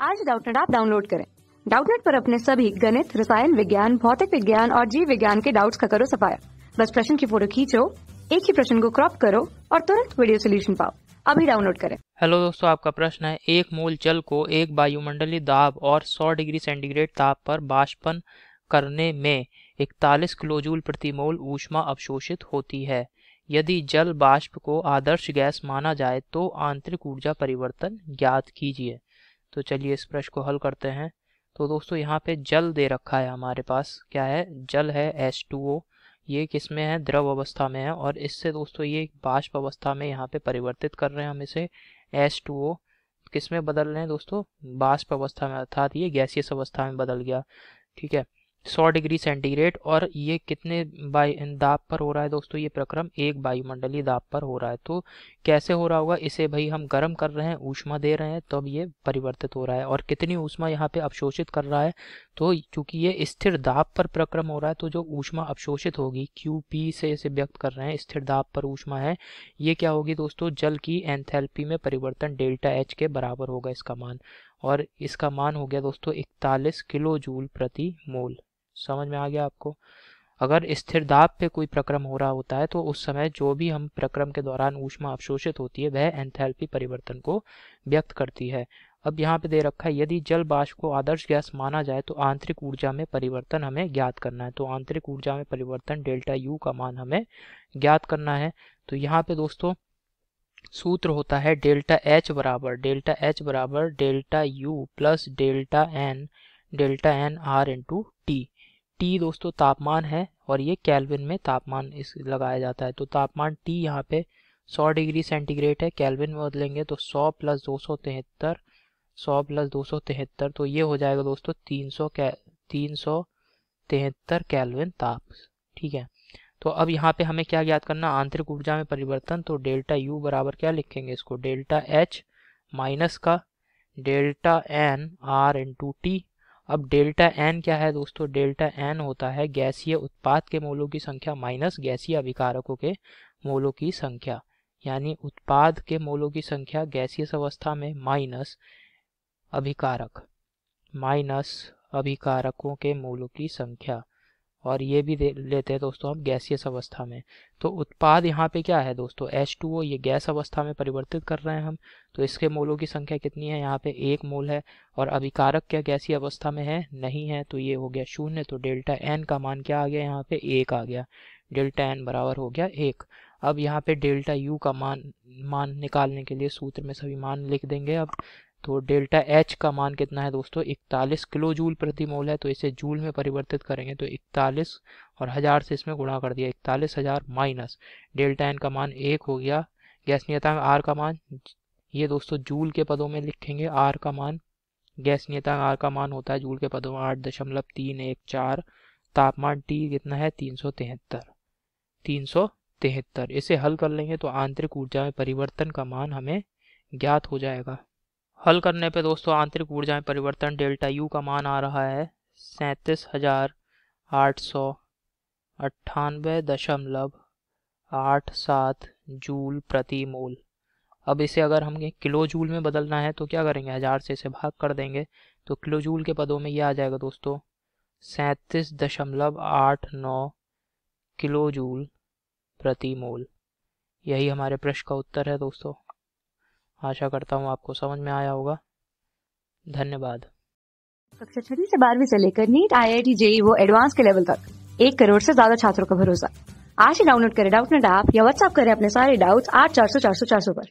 आज Doubtnut app download करें। Doubtnut पर अपने सभी गणित, रसायन विज्ञान, भौतिक विज्ञान और जीव विज्ञान के डाउट्स का करो सफाया। बस प्रश्न की फोटो खींचो, एक ही प्रश्न को क्रॉप करो और तुरंत वीडियो सोल्यूशन पाओ। अभी डाउनलोड करें। हेलो दोस्तों, आपका प्रश्न है, एक मोल जल को एक वायुमंडलीय दाब और 100 डिग्री सेंटीग्रेड ताप पर बाष्पन करने में 41 किलोजूल प्रति मोल ऊष्मा अवशोषित होती है। यदि जल बाष्प को आदर्श गैस माना जाए तो आंतरिक ऊर्जा परिवर्तन ज्ञात कीजिए। तो चलिए इस प्रश्न को हल करते हैं। तो दोस्तों यहाँ पे जल दे रखा है, हमारे पास क्या है, जल है H2O। ये किसमें है, द्रव अवस्था में है, और इससे दोस्तों ये बाष्प अवस्था में यहाँ पे परिवर्तित कर रहे हैं हम इसे। H2O किस में बदल रहे हैं दोस्तों, बाष्प अवस्था में, अर्थात ये गैसियस अवस्था में बदल गया। ठीक है, 100 डिग्री सेंटीग्रेड, और ये कितने दाब पर हो रहा है दोस्तों, ये प्रक्रम एक वायुमंडलीय दाब पर हो रहा है। तो कैसे हो रहा होगा, इसे भाई हम गर्म कर रहे हैं, ऊष्मा दे रहे हैं, तब तो ये परिवर्तित हो रहा है। और कितनी ऊष्मा यहाँ पे अवशोषित कर रहा है, तो चूंकि ये स्थिर दाब पर प्रक्रम हो रहा है तो जो ऊष्मा अवशोषित होगी QP से इसे व्यक्त कर रहे हैं, स्थिर दाब पर ऊष्मा है, ये क्या होगी दोस्तों, जल की एंथैल्पी में परिवर्तन डेल्टा H के बराबर होगा इसका मान, और इसका मान हो गया दोस्तों 41 किलो जूल प्रति मोल। समझ में आ गया आपको। अगर स्थिर दाब पे कोई प्रक्रम हो रहा होता है तो उस समय जो भी हम प्रक्रम के दौरान ऊष्मा अवशोषित होती है वह एंथैल्पी परिवर्तन को व्यक्त करती है। अब यहाँ पे दे रखा है, यदि जल बाष्प को आदर्श गैस माना जाए तो आंतरिक ऊर्जा में परिवर्तन हमें ज्ञात करना है। तो आंतरिक ऊर्जा में परिवर्तन डेल्टा U का मान हमें ज्ञात करना है। तो यहाँ पे दोस्तों सूत्र होता है डेल्टा H बराबर delta U plus delta N R into T. T दोस्तों तापमान है और ये केल्विन में तापमान इस लगाया जाता है। तो तापमान T यहाँ पे 100 डिग्री सेंटीग्रेड है, केल्विन में बदलेंगे तो 100 प्लस 273 तो ये हो जाएगा दोस्तों 373 केल्विन ताप। ठीक है, तो अब यहाँ पे हमें क्या ज्ञात करना, आंतरिक ऊर्जा में परिवर्तन। तो डेल्टा U बराबर क्या लिखेंगे इसको, डेल्टा H माइनस का delta N R into T. अब डेल्टा N क्या है दोस्तों, डेल्टा N होता है गैसीय उत्पाद के मोलों की संख्या माइनस गैसीय अभिकारकों के मोलों की संख्या, यानी उत्पाद के मोलों की संख्या गैसीय अवस्था में माइनस अभिकारकों के मोलों की संख्या, और ये भी लेते हैं दोस्तों हम गैसियस अवस्था में। तो उत्पाद यहाँ पे क्या है दोस्तों, H2O, ये गैस अवस्था में परिवर्तित कर रहे हैं हम, तो इसके मोलों की संख्या कितनी है, यहाँ पे 1 मोल है। और अभिकारक क्या गैसीय अवस्था में है, नहीं है, तो ये हो गया 0। तो डेल्टा N का मान क्या आ गया, यहाँ पे 1 आ गया, डेल्टा N बराबर हो गया 1। अब यहाँ पे डेल्टा U का मान निकालने के लिए सूत्र में सभी मान लिख देंगे अब। तो डेल्टा H का मान कितना है दोस्तों, 41 किलो जूल प्रति मोल है, तो इसे जूल में परिवर्तित करेंगे तो 41 और 1000 से इसमें गुणा कर दिया, 41,000 माइनस डेल्टा N का मान 1 हो गया। गैसनीयता में R का मान, ये दोस्तों जूल के पदों में लिखेंगे, R का मान, गैसनीयता में R का मान होता है जूल के पदों में 8.314। तापमान T कितना है, 373। इसे हल कर लेंगे तो आंतरिक ऊर्जा में परिवर्तन का मान हमें ज्ञात हो जाएगा। हल करने पे दोस्तों आंतरिक ऊर्जा में परिवर्तन डेल्टा U का मान आ रहा है 37,898.87 जूल प्रति मोल। अब इसे अगर हमें किलो जूल में बदलना है तो क्या करेंगे, 1000 से इसे भाग कर देंगे, तो किलो जूल के पदों में ये आ जाएगा दोस्तों 37.89 किलो जूल प्रति मोल। यही हमारे प्रश्न का उत्तर है दोस्तों। आशा करता हूँ आपको समझ में आया होगा। धन्यवाद। कक्षा 6 से 12वीं से लेकर नीट, IIT, JEE वो एडवांस के लेवल तक 1 करोड़ से ज्यादा छात्रों का भरोसा। आज ही डाउनलोड करें डाउटनेट ऐप या व्हाट्सएप करें अपने सारे डाउट्स 8400 400 400 पर।